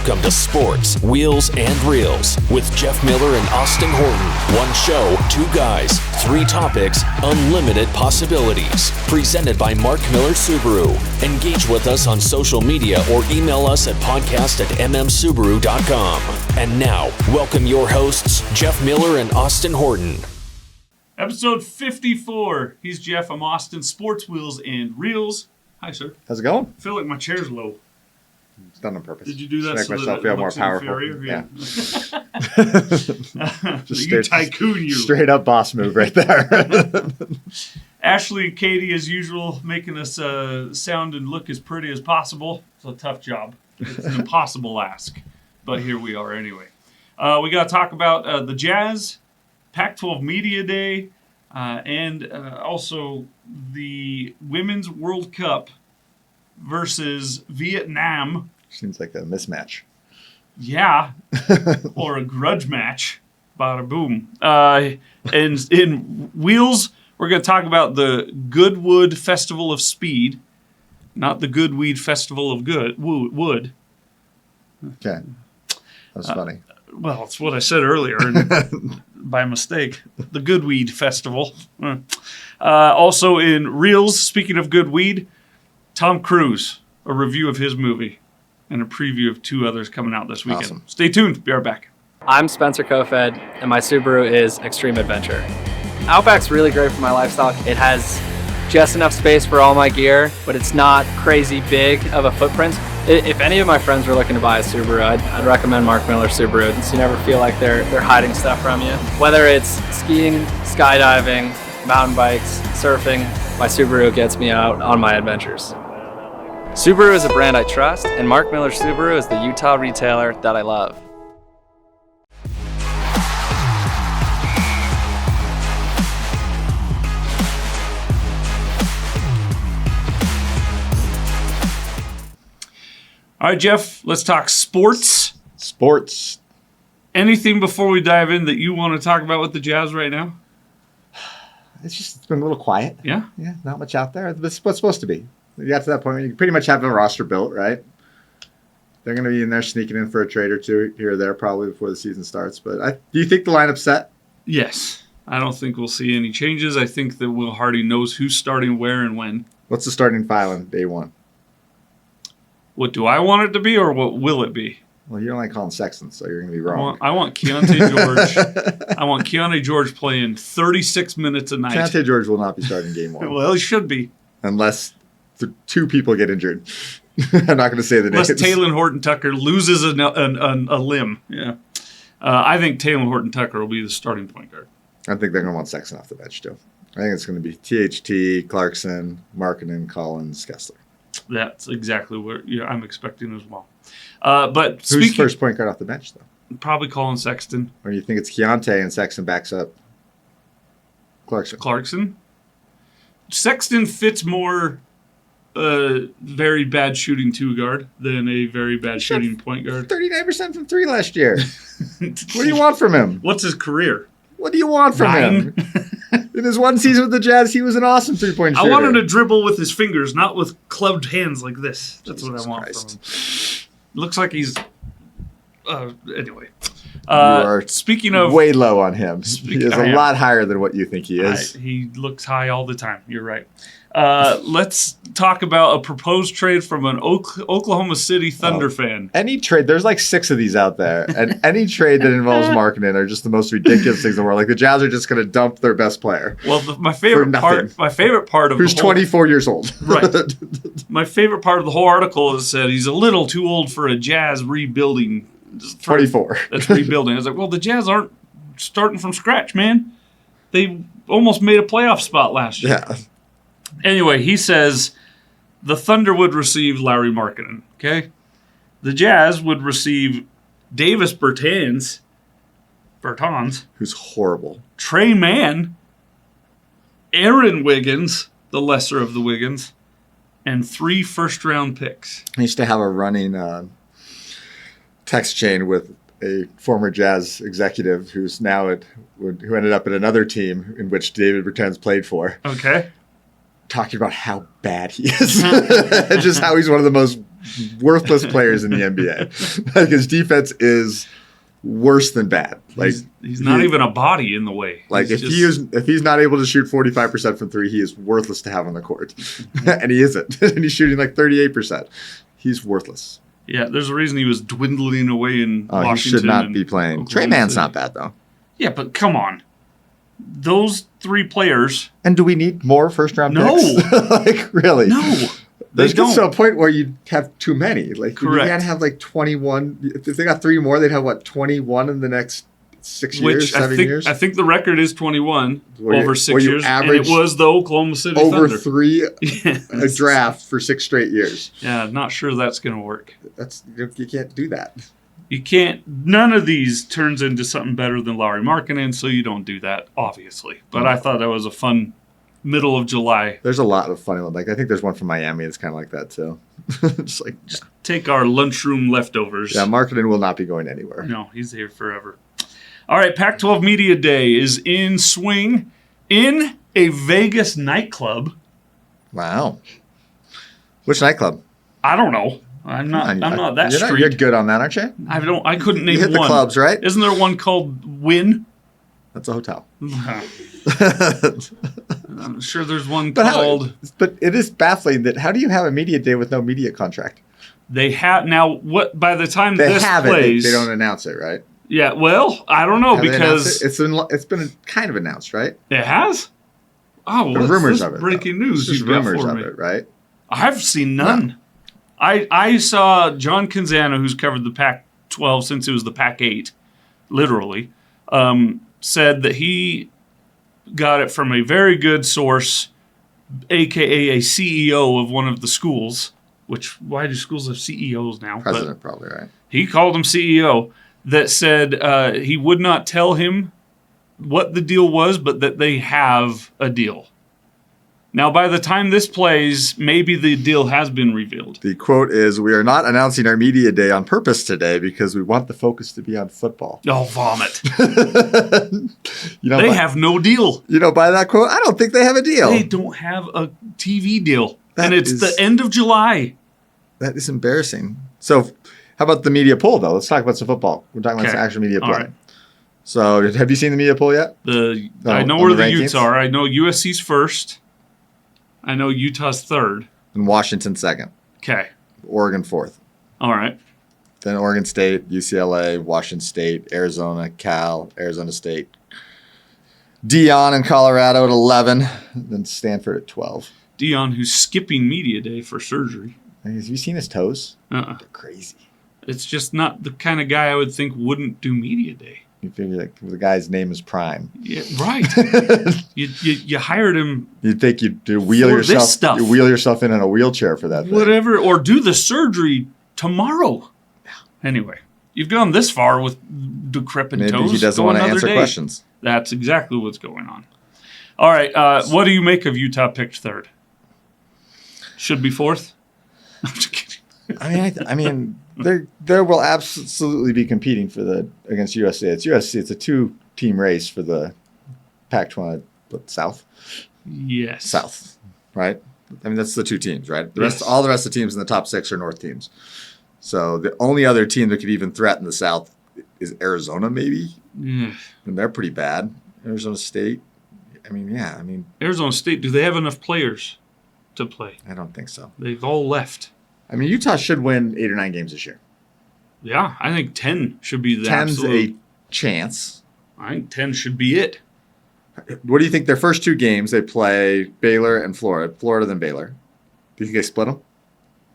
Welcome to Sports, Wheels, and Reels with Jeff Miller and Austin Horton. One show, two guys, three topics, unlimited possibilities. Presented by Mark Miller Subaru. Engage with us on social media or email us at podcast@mmsubaru.com. And now, welcome your hosts, Jeff Miller and Austin Horton. Episode 54. He's Jeff. I'm Austin. Sports, Wheels, and Reels. Hi, sir. How's it going? I feel like my chair's low. It's done on purpose. Did you do that to make myself feel more powerful? Yeah. Just you tycoon, you. Straight up boss move right there. Ashley and Katie, as usual, making us sound and look as pretty as possible. It's a tough job. It's an impossible ask. But here we are anyway. We got to talk about the Jazz, Pac-12 Media Day, and also the Women's World Cup versus Vietnam. Seems like a mismatch. Yeah. Or a grudge match. Bada boom. And in Wheels, we're going to talk about the Goodwood Festival of Speed, not the Goodweed Festival of Wood. Okay. That's funny. Well, it's what I said earlier by mistake. The Goodweed Festival. Also in Reels, speaking of good weed, Tom Cruise, a review of his movie and a preview of two others coming out this weekend. Awesome. Stay tuned. Be right back. I'm Spencer Kofed, and my Subaru is Extreme Adventure. Outback's really great for my lifestyle. It has just enough space for all my gear, but it's not crazy big of a footprint. If any of my friends were looking to buy a Subaru, I'd recommend Mark Miller Subaru, so you never feel like they're hiding stuff from you. Whether it's skiing, skydiving, mountain bikes, surfing, my Subaru gets me out on my adventures. Subaru is a brand I trust, and Mark Miller Subaru is the Utah retailer that I love. All right, Jeff, let's talk sports. Sports. Anything before we dive in that you want to talk about with the Jazz right now? It's been a little quiet. Yeah? Yeah, not much out there. It's what's supposed to be. You got to that point where you pretty much have a roster built, right? They're going to be in there sneaking in for a trade or two here or there probably before the season starts. But do you think the lineup's set? Yes. I don't think we'll see any changes. I think that Will Hardy knows who's starting where and when. What's the starting five on day one? What do I want it to be, or what will it be? Well, you don't like calling Sexton, so you're going to be wrong. I want Keontae George. I want Keontae George playing 36 minutes a night. Keontae George will not be starting game one. Well, he should be. Unless the two people get injured. I'm not going to say the names. Unless Taylor Horton Tucker loses a limb. Yeah. I think Taylor Horton Tucker will be the starting point guard. I think they're going to want Sexton off the bench, too. I think it's going to be THT, Clarkson, Markkanen, Collins, Kessler. That's exactly what I'm expecting as well. But who's first point guard off the bench, though? Probably Colin Sexton. Or do you think it's Keontae and Sexton backs up Clarkson? Sexton fits more very bad shooting two guard than a very bad shooting point guard. 39% from three last year. What do you want from him? What's his career? What do you want from him? In his one season with the Jazz, he was an awesome three-point shooter. I want him to dribble with his fingers, not with clubbed hands like this. That's Jesus what I want Christ. from him. Looks like he's... anyway. You are speaking of... way low on him. He is a lot higher than what you think he is. He looks high all the time. You're right. Let's talk about a proposed trade from an Oklahoma City Thunder fan. Any trade, there's like 6 of these out there, and any trade that involves Markkanen are just the most ridiculous things in the world. Like the Jazz are just going to dump their best player. Well, my favorite part of who's 24 years old. Right. My favorite part of the whole article is that he's a little too old for a Jazz rebuilding. 24. That's rebuilding. I was like, well, the Jazz aren't starting from scratch, man. They almost made a playoff spot last year. Yeah. Anyway, he says the Thunder would receive Lauri Markkanen, okay? The Jazz would receive Davis Bertans, who's horrible, Trey Mann, Aaron Wiggins, the lesser of the Wiggins, and 3 first-round picks. I used to have a running text chain with a former Jazz executive who's now who ended up at another team in which David Bertans played for. Okay. Talking about how bad he is. Just how he's one of the most worthless players in the NBA. Like his defense is worse than bad. Like he's not even a body in the way. Like if he's not able to shoot 45% from three, he is worthless to have on the court. And he isn't. And he's shooting like 38%. He's worthless. Yeah, there's a reason he was dwindling away in Washington. He should not be playing. Trey Mann's not bad though. Yeah, but come on. Those three players. And do we need more first-round No. picks? Like, really? No. There's gets to a point where you have too many. Like, correct. You can't have like 21. If they got three more, they'd have what, 21 in the next 6 years, 7 years? I think the record is 21 over 6 years. And it Average was the Oklahoma City over Thunder. three a draft for 6 straight years. Yeah, not sure that's going to work. You can't do that. You can't. None of these turns into something better than Lauri Markkanen, so you don't do that, obviously. But I thought that was a fun middle of July. There's a lot of funny ones. Like I think there's one from Miami that's kind of like that too. Just take our lunchroom leftovers. Yeah, Markkanen will not be going anywhere. No, he's here forever. All right, Pac-12 Media Day is in swing in a Vegas nightclub. Wow. Which nightclub? I don't know. I'm not that street. You're good on that, aren't you? I couldn't name you hit one. The clubs, right? Isn't there one called Wynn? That's a hotel. I'm sure there's one called. But it is baffling that how do you have a media day with no media contract? They have now. What by the time they this have plays, they don't announce it, right? Yeah. Well, I don't know because it's been kind of announced, right? It has. Oh, the rumors of it. Breaking news. Just rumors of it, right? I've seen none. No. I saw John Canzano, who's covered the Pac-12 since it was the Pac-8, literally, said that he got it from a very good source, a.k.a. a CEO of one of the schools, which, why do schools have CEOs now? President, probably, right? He called him CEO, that said he would not tell him what the deal was, but that they have a deal. Now, by the time this plays, maybe the deal has been revealed. The quote is, "We are not announcing our media day on purpose today because we want the focus to be on football." Oh, vomit. They have no deal. By that quote, I don't think they have a deal. They don't have a TV deal. And it's the end of July. That is embarrassing. So how about the media poll, though? Let's talk about some football. We're talking about some actual media poll. Right. So have you seen the media poll yet? I know where the Utes are. I know USC's first. I know Utah's third. And Washington second. Okay. Oregon fourth. All right. Then Oregon State, UCLA, Washington State, Arizona, Cal, Arizona State. Dion in Colorado at 11. Then Stanford at 12. Dion, who's skipping media day for surgery. Have you seen his toes? They're crazy. It's just not the kind of guy I would think wouldn't do media day. You figure like the guy's name is Prime. Yeah, right. you hired him. You'd think you'd wheel yourself in a wheelchair for that. Whatever, or do the surgery tomorrow. Yeah. Anyway, you've gone this far with decrepit toes. Maybe he doesn't want to answer questions. That's exactly what's going on. All right, what do you make of Utah picked third? Should be fourth. I'm just kidding. I mean, there will absolutely be competing against USC. It's USC. It's a 2-team race for the Pac-12 South. Yes. South, right? I mean, that's the 2 teams, right? All the rest of the teams in the top 6 are North teams. So the only other team that could even threaten the South is Arizona, maybe. And they're pretty bad. Arizona State. Arizona State. Do they have enough players to play? I don't think so. They've all left. I mean, Utah should win 8 or 9 games this year. Yeah, I think 10 should be the 10's absolute. a chance. I think 10 should be it. What do you think their first 2 games, they play Baylor and Florida. Florida, then Baylor. Do you think they split them?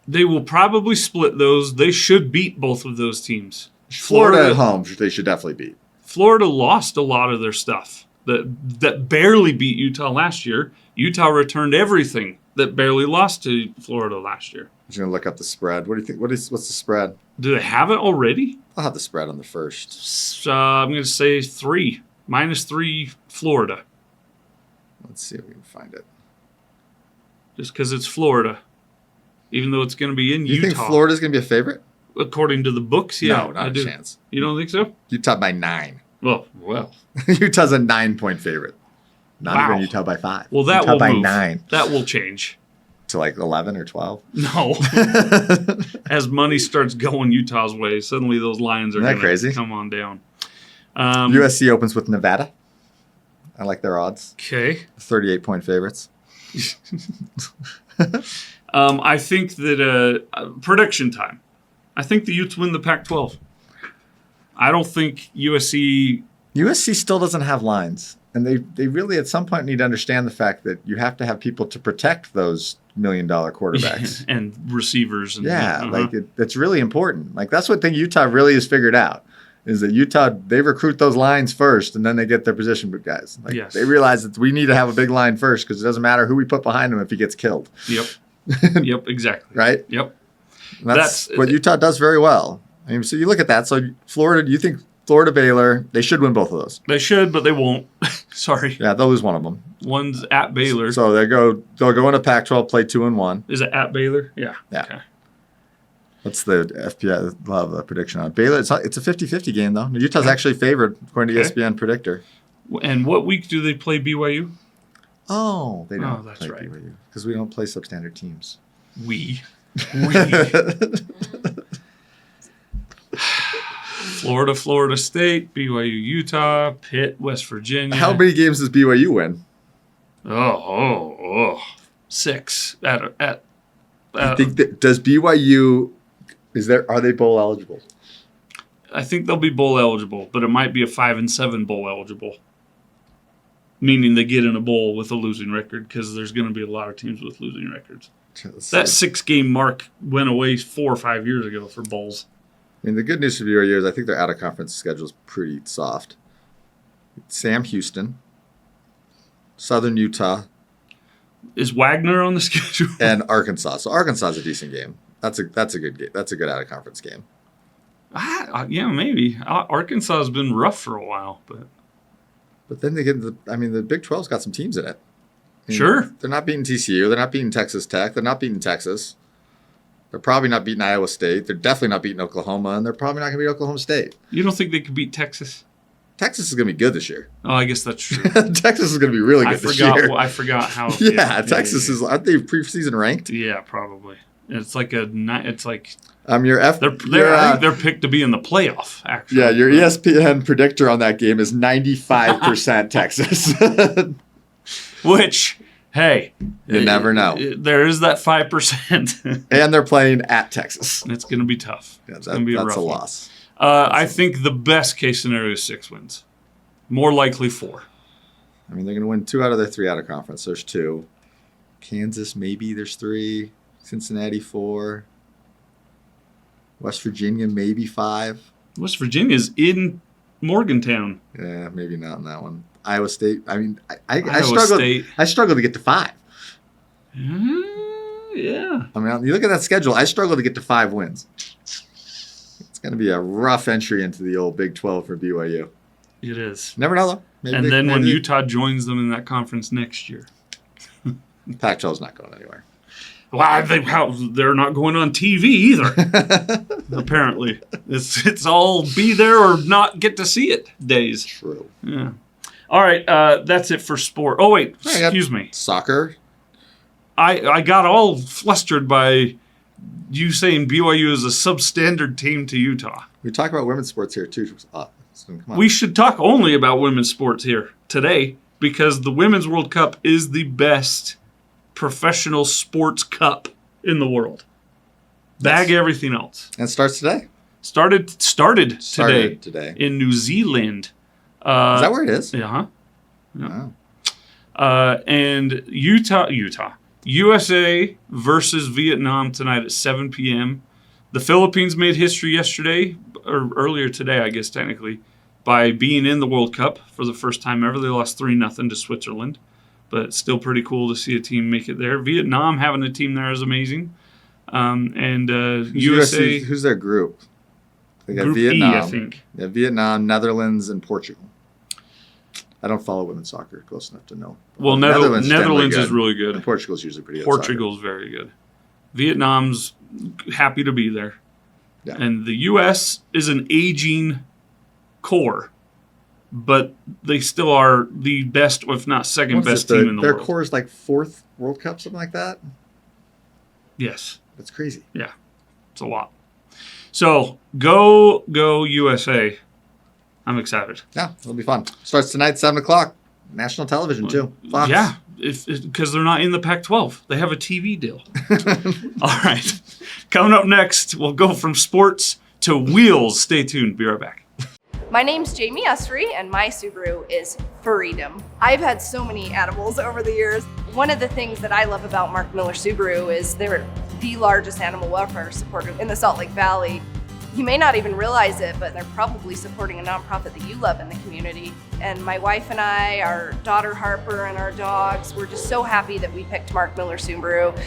They will probably split those. They should beat both of those teams. Florida at home, they should definitely beat. Florida lost a lot of their stuff that barely beat Utah last year. Utah returned everything that barely lost to Florida last year. I'm just going to look up the spread. What do you think? What's the spread? Do they have it already? I'll have the spread on the first. I'm going to say 3. -3 Florida. Let's see if we can find it. Just because it's Florida. Even though it's going to be in Utah. You think Florida's going to be a favorite? According to the books, yeah. No, not a chance. You don't think so? Utah by 9. Well. Utah's a 9-point favorite. Not even Utah by 5. Well, that Utah will by move. 9. That will change. to like 11 or 12. No. As money starts going Utah's way, suddenly those lines are going to come on down. USC opens with Nevada. I like their odds. Okay. 38-point favorites. I think that prediction time. I think the Utes win the Pac-12. I don't think USC still doesn't have lines. And they really at some point need to understand the fact that you have to have people to protect those $1 million quarterbacks. And receivers. And that's really important. Like that's what Utah really has figured out. Is that Utah, they recruit those lines first, and then they get their position guys. They realize that we need to have a big line first because it doesn't matter who we put behind him if he gets killed. Yep. Yep, exactly. Right? Yep. And that's what Utah does very well. I mean, so you look at that. So Florida, you think Florida, Baylor, they should win both of those. They should, but they won't. Sorry. Yeah, they'll lose one of them. One's at Baylor. So they'll go into Pac-12, play 2-1. Is it at Baylor? Yeah. Yeah. Okay. What's the FPI? I'll have a prediction on Baylor. It's a 50-50 game, though. Utah's actually favored, according to ESPN Predictor. And what week do they play BYU? Oh, they don't that's play right. BYU. Because we don't play substandard teams. Florida State, BYU, Utah, Pitt, West Virginia. How many games does BYU win? 6. I think does BYU are they bowl eligible? I think they'll be bowl eligible, but it might be a 5-7 bowl eligible. Meaning they get in a bowl with a losing record because there's going to be a lot of teams with losing records. That 6-game mark went away 4 or 5 years ago for bowls. I mean, the good news for BYU is I think their out-of-conference schedule is pretty soft. Sam Houston, Southern Utah. Is Wagner on the schedule? And Arkansas. So Arkansas is a decent game. That's a good game. That's a good out-of-conference game. Yeah, maybe. Arkansas has been rough for a while, but then they get the Big 12's got some teams in it. Sure. They're not beating TCU. They're not beating Texas Tech. They're not beating Texas. They're probably not beating Iowa State. They're definitely not beating Oklahoma, and they're probably not going to beat Oklahoma State. You don't think they could beat Texas? Texas is going to be good this year. Oh, I guess that's true. Texas is going to be really good this year. I forgot how. Texas is. Aren't they preseason ranked? Yeah, probably. It's like your they're picked to be in the playoff. Actually, yeah. Your ESPN predictor on that game is 95% Texas. Which, hey, you never know. There is that 5%, and they're playing at Texas. It's going to be tough. Yeah, it's going to be that's a loss. I think the best case scenario is 6 wins. More likely 4. I mean, they're going to win 2 out of their 3 out of conference. There's 2. Kansas, maybe there's 3. Cincinnati, 4. West Virginia, maybe 5. West Virginia's in Morgantown. Yeah, maybe not in that one. Iowa State. I mean, I struggle to get to 5. Yeah. I mean, you look at that schedule. I struggle to get to 5 wins. It's going to be a rough entry into the old Big 12 for BYU. It is. Never know, though. And then when Utah joins them in that conference next year. Pac-12's not going anywhere. Well, they're not going on TV either. Apparently, it's all be there or not get to see it days. True. Yeah. All right, that's it for sport. Oh wait, excuse me. Soccer. I got all flustered by you saying BYU is a substandard team to Utah. We talk about women's sports here too. So come on. We should talk only about women's sports here today because the Women's World Cup is the best professional sports cup in the world. Bag everything else. And it starts today. Started today in New Zealand. Is that where it is? Yeah. Wow. And USA versus Vietnam tonight at 7 p.m. The Philippines made history yesterday, or earlier today, I guess technically, by being in the World Cup for the first time ever. They lost 3-0 to Switzerland. But it's still pretty cool to see a team make it there. Vietnam having a team there is amazing. And USA... Who's their group? They got Group Vietnam. E, I think. Yeah, Vietnam, Netherlands, and Portugal. I don't follow women's soccer close enough to know. Well, Netherlands is really good. And Portugal's usually pretty good. Portugal's very good. Vietnam's happy to be there. Yeah. And the U.S. is an aging core. But they still are the best, if not second best team in the world. Their core is like 4th World Cup, something like that? Yes. That's crazy. Yeah. It's a lot. So, go USA. I'm excited. Yeah, it'll be fun. Starts tonight, 7 o'clock. National television, too. Fox. Yeah, because they're not in the Pac-12. They have a TV deal. All right. Coming up next, we'll go from sports to wheels. Stay tuned. Be right back. My name's Jamie Estry, and my Subaru is Freedom. I've had so many animals over the years. One of the things that I love about Mark Miller Subaru is they're the largest animal welfare supporter in the Salt Lake Valley. You may not even realize it, but they're probably supporting a nonprofit that you love in the community. And my wife and I, our daughter Harper, and our dogs, we're just so happy that we picked Mark Miller Subaru.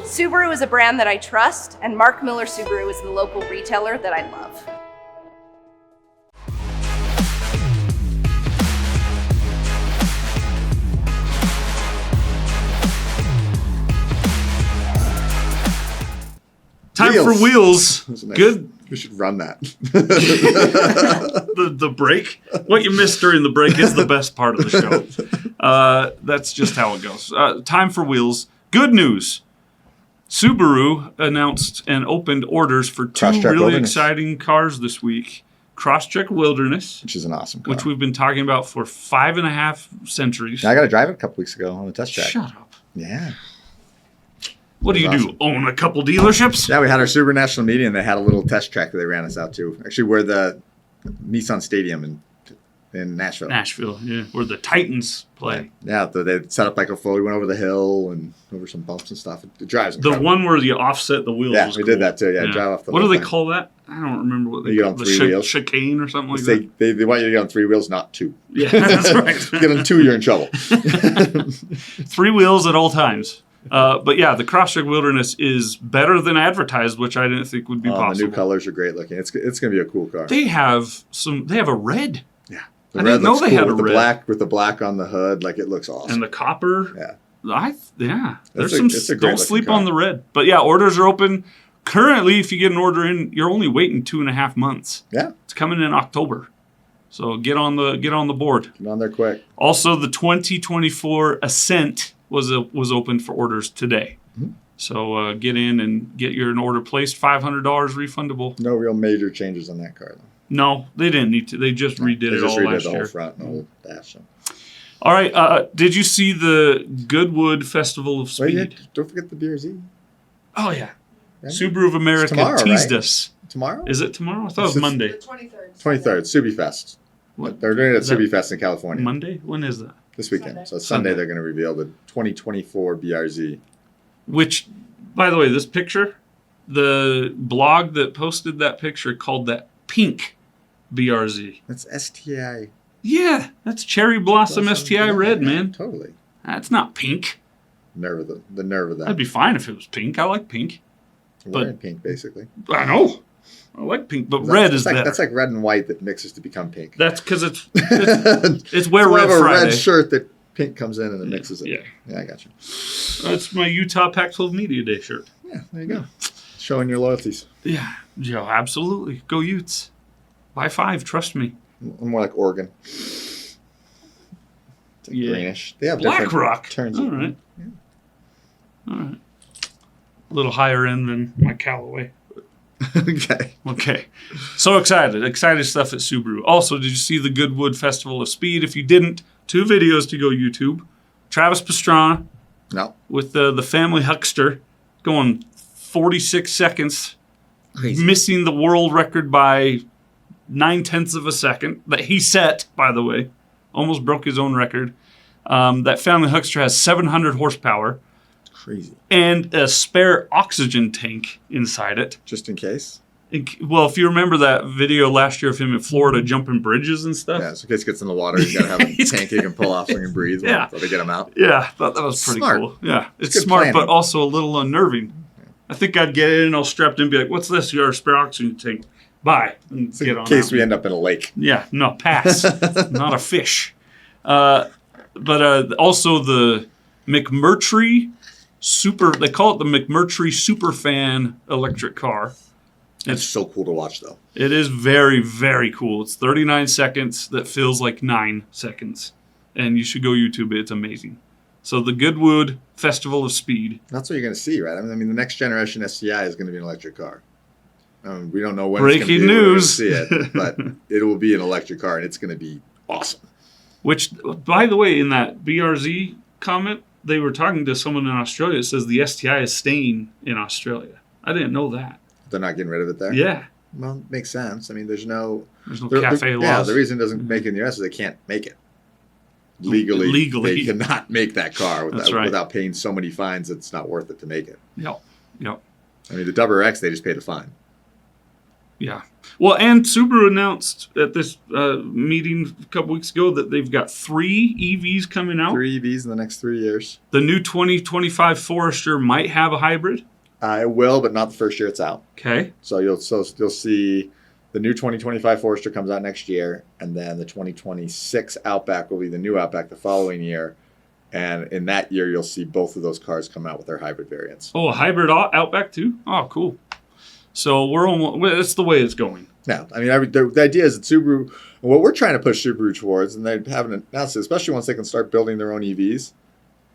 Subaru is a brand that I trust, and Mark Miller Subaru is the local retailer that I love. Time for wheels. Nice. Good. We should run that. The break. What you missed during the break is the best part of the show. That's just how it goes. Time for wheels. Good news. Subaru announced and opened orders for two Crosstrek really Wilderness. exciting cars this week. Crosstrek Wilderness, Which is an awesome car. which we've been talking about for 5.5 centuries. I got to drive it a couple weeks ago on a test track. Shut up. Yeah. What do you do? Own a couple dealerships? Yeah, we had our Subaru National Meeting, and they had a little test track that they ran us out to. Actually, we're the Nissan Stadium in Nashville. Nashville, yeah, where the Titans play. Yeah, they set up like a float. We went over the hill and over some bumps and stuff. It drives The incredible. one where you offset the wheels. Yeah, was we cool. did that too. Yeah, drive off the What do whole they thing. call that? I don't remember what they You get call on it. three wheels. Chicane or something like that. They want you to get on 3 wheels, not 2. Yeah, that's right. Get on 2, you're in trouble. 3 wheels at all times. But yeah, the Crosstrek Wilderness is better than advertised, which I didn't think would be The possible. new colors are great looking. It's going to be a cool car. They have a red. Yeah, I didn't know they had a with red. the black on the hood. Like, it looks awesome. And the copper. Yeah. There's It's a great don't looking sleep car. on the red. But yeah, orders are open. Currently, if you get an order in, you're only waiting 2.5 months. Yeah, It's coming in October. So get on the board. get on there quick. Also, the 2024 Ascent was opened for orders today. Mm-hmm. So get in and get an order placed. $500 refundable. No real major changes on that car, though. No, they didn't need to. They just redid They it just all redid last the year. whole front and the whole dash. So. All right. Did you see the Goodwood Festival of Speed? Wait, don't forget the BRZ. Oh yeah. Right? Subaru of America tomorrow, teased right? us. Tomorrow? Is it tomorrow? I thought it was Monday. 23rd, Subi Fest. What? They're doing it at Is that Subi Fest in California Monday? When is that? this weekend. Sunday. So Sunday they're going to reveal the 2024 BRZ. Which, by the way, this picture, the blog that posted that picture called that pink BRZ. That's STI. Yeah, that's cherry blossom STI Yeah, red, yeah, man. Totally. That's not pink. Nerve of the nerve of that. That'd be fine if it was pink. I like pink. We're in pink, basically. I know. I like pink, but red is like, better. That's like red and white that mixes to become pink. That's because it's Wear So we Red have a Friday. red shirt that pink comes in and it mixes it. Yeah. Yeah, I got you. That's my Utah Pac-12 Media Day shirt. Yeah, there you go. Showing your loyalties. Yeah, Joe, absolutely. Go Utes. Buy 5, trust me. More like Oregon. It's like Yeah. greenish. They have Black different Rock. turns. All right. All right. A little higher end than my Callaway. Okay. Okay. So excited. Excited stuff at Subaru. Also, did you see the Goodwood Festival of Speed? If you didn't, 2 videos to go YouTube. Travis Pastrana No. with the family huckster going 46 seconds, Crazy. missing the world record by 0.9 of a second that he set, by the way. Almost broke his own record. That family huckster has 700 horsepower Crazy. and a spare oxygen tank inside it. Just in case. Well, if you remember that video last year of him in Florida jumping bridges and stuff. Yeah, so in case it gets in the water, you got to have a tank you can pull off so you can breathe Yeah. while they get them out. Yeah, I thought that was pretty Smart. cool. Yeah, it's good smart, planning. but also a little unnerving. I think I'd get in all strapped in and be like, what's this? You're a spare oxygen tank. Bye. And So get in on case out. we end up in a lake. Yeah, no, pass. Not a fish. But also the McMurtry they call it the McMurtry Superfan electric car. It's so cool to watch, though. It is very, very cool. It's 39 seconds that feels like 9 seconds. And you should go YouTube it. It's amazing. So the Goodwood Festival of Speed. That's what you're going to see, right? I mean, the next generation STI is going to be an electric car. We don't know when Breaking it's going to be. news. See it, but it will be an electric car, and it's going to be awesome. Which, by the way, in that BRZ comment, they were talking to someone in Australia that says the STI is staying in Australia. I didn't know that. They're not getting rid of it there? Yeah. Well, it makes sense. I mean, there's no cafe laws. Yeah, the reason it doesn't make it in the US is they can't make it. Legally, they cannot make that car without paying so many fines. It's not worth it to make it. Yep. I mean, the WRX, they just paid a fine. Yeah. Well, and Subaru announced at this meeting a couple weeks ago that they've got 3 EVs coming out. 3 EVs in the next 3 years. The new 2025 Forester might have a hybrid. It will, but not the first year it's out. Okay. So you'll see the new 2025 Forester comes out next year, and then the 2026 Outback will be the new Outback the following year. And in that year, you'll see both of those cars come out with their hybrid variants. Oh, a hybrid Outback too? Oh, cool. So we're almost, that's the way it's going. Yeah, I mean, the idea is that Subaru, what we're trying to push Subaru towards, and they haven't announced it, especially once they can start building their own EVs,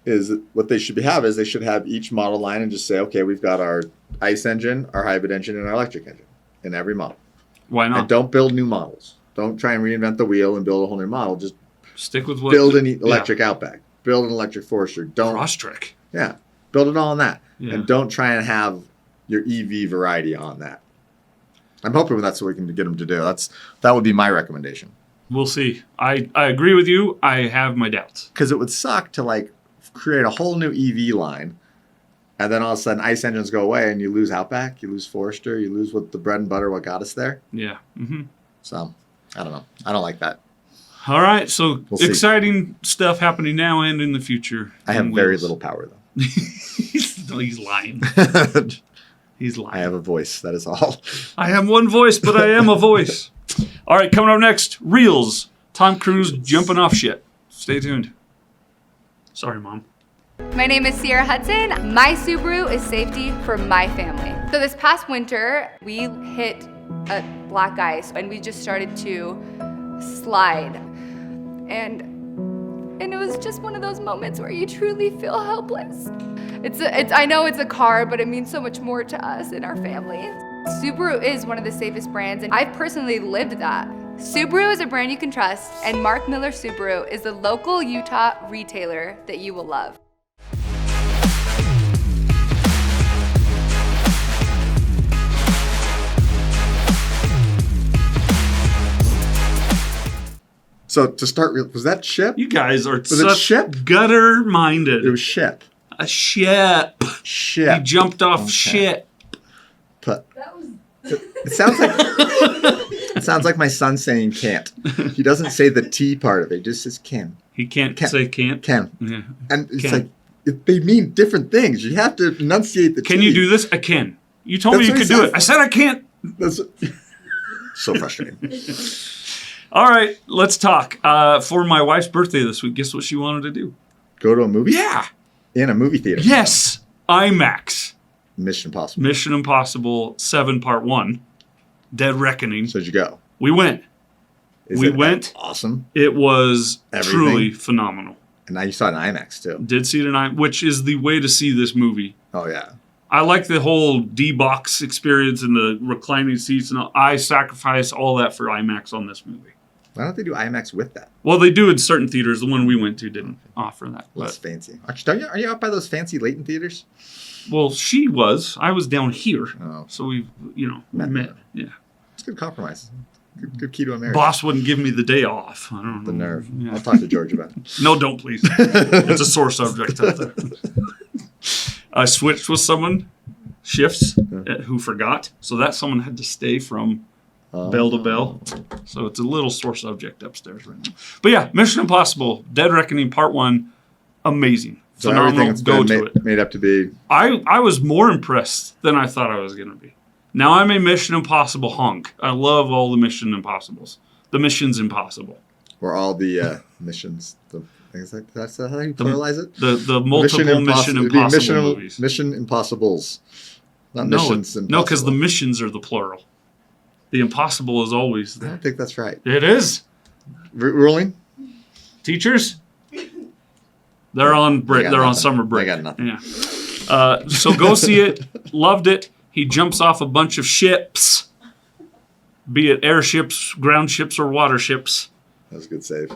is what they should have is they should have each model line and just say, okay, we've got our ICE engine, our hybrid engine, and our electric engine in every model. Why not? And don't build new models. Don't try and reinvent the wheel and build a whole new model. Just stick with what build an electric Outback. Build an electric Forester. Don't Crosstrek. Yeah, build it all on that, and don't try and have your EV variety on that. I'm hoping that's what we can get them to do. That would be my recommendation. We'll see. I agree with you. I have my doubts. Because it would suck to create a whole new EV line, and then all of a sudden ICE engines go away, and you lose Outback, you lose Forester, you lose what the bread and butter, what got us there. Yeah. Mm-hmm. So I don't know. I don't like that. All right. So We'll see. Exciting stuff happening now and in the future. I have very little power though. He's lying. He's lying. I have a voice. That is all. I have one voice, but I am a voice. All right, coming up next, Reels. Tom Cruise jumping off shit. Stay tuned. Sorry, Mom. My name is Sierra Hudson. My Subaru is safety for my family. So this past winter, we hit a black ice and we just started to slide. And it was just one of those moments where you truly feel helpless. I know it's a car, but it means so much more to us and our family. Subaru is one of the safest brands, and I've personally lived that. Subaru is a brand you can trust, and Mark Miller Subaru is the local Utah retailer that you will love. So to start, was that Ship? You guys are it such Ship? gutter-minded. It was Ship. A ship. Ship. He jumped off shit. But it sounds like my son saying can't. He doesn't say the T part of it. He just says can. He can't say can't? Can. Yeah. And it's Can. they mean different things. You have to enunciate the T. Can you do this? I can. You told me That's you what could he do says. it. I said I can't. That's so frustrating. All right, let's talk. For my wife's birthday this week, guess what she wanted to do? Go to a movie? Yeah. In a movie theater. Yes. IMAX. Mission Impossible. Mission Impossible 7 Part 1. Dead Reckoning. So did you go? We went. We went. Awesome. It was Everything. truly phenomenal. And now you saw it in IMAX too. Did see it in IMAX, which is the way to see this movie. Oh yeah. I like the whole D-box experience and the reclining seats, and I sacrifice all that for IMAX on this movie. Why don't they do IMAX with that? Well, they do in certain theaters. The one we went to didn't offer that. Less But, fancy. Are you out by those fancy Leighton theaters? well, she was. I was down here. Oh. So we met. Yeah. It's a good compromise. Good key to a marriage. Boss wouldn't give me the day off. I don't know. The nerve. Yeah. I'll talk to George about it. No, don't please. It's a sore subject out there. I switched with someone, shifts, who forgot. So that someone had to stay from bell to bell. So it's a little sore subject upstairs right now. But yeah, Mission Impossible, Dead Reckoning Part 1, amazing. So Phenomenal. everything it's Go been to it. made up to be. I was more impressed than I thought I was going to be. Now I'm a Mission Impossible honk. I love all the Mission Impossibles. The Mission's Impossible. Or all the missions. That's how you pluralize it? The multiple Mission Impossible movies. Mission Impossibles. Not No, Missions Impossible. no, because the missions are the plural. The impossible is always I there. don't think that's right. It is. Ruling? Teachers? They're on break. They got They're on nothing. summer break. They got nothing. Yeah. So go see it. Loved it. He jumps off a bunch of ships, be it airships, ground ships, or water ships. That was a good save.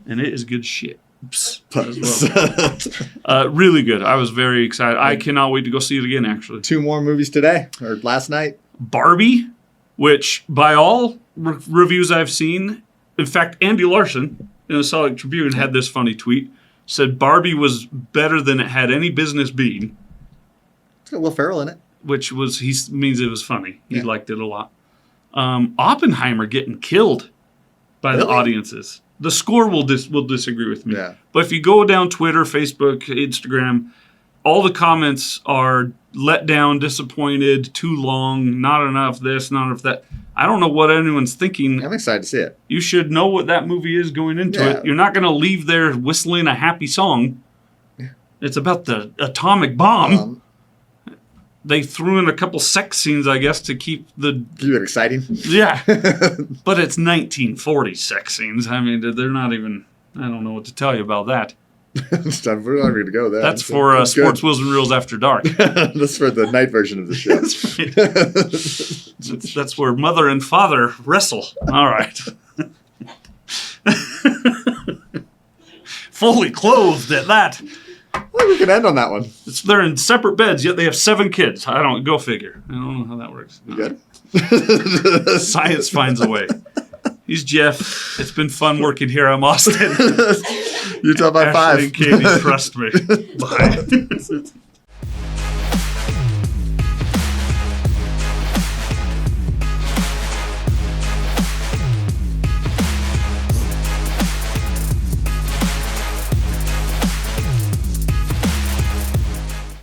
And it is good shit. As well. Really good. I was very excited. I cannot wait to go see it again, actually. 2 more movies today, or last night. Barbie, which by all reviews I've seen, in fact, Andy Larson in the Salt Lake Tribune had this funny tweet, said Barbie was better than it had any business being. It's got Will Ferrell in it. Which means it was funny. He liked it a lot. Oppenheimer getting killed by the audiences. The score will disagree with me. Yeah. But if you go down Twitter, Facebook, Instagram, all the comments are let down, disappointed, too long, not enough this, not enough that. I don't know what anyone's thinking. I'm excited to see it. You should know what that movie is going into Yeah. it. You're not going to leave there whistling a happy song. It's about the atomic bomb. They threw in a couple sex scenes, I guess, to keep Keep it exciting. Yeah. But it's 1940 sex scenes. I mean, they're not even... I don't know what to tell you about that. We're not going to go there. That's for That's Sports good. Wheels and Reels After Dark. That's for the night version of the show. That's where mother and father wrestle. All right. Fully clothed at that. Well, we can end on that one. They're in separate beds, yet they have 7 kids. Go figure. I don't know how that works. You good? Science finds a way. He's Jeff. It's been fun working here. I'm Austin. Utah by Ashley 5. and Katie, trust me. Bye.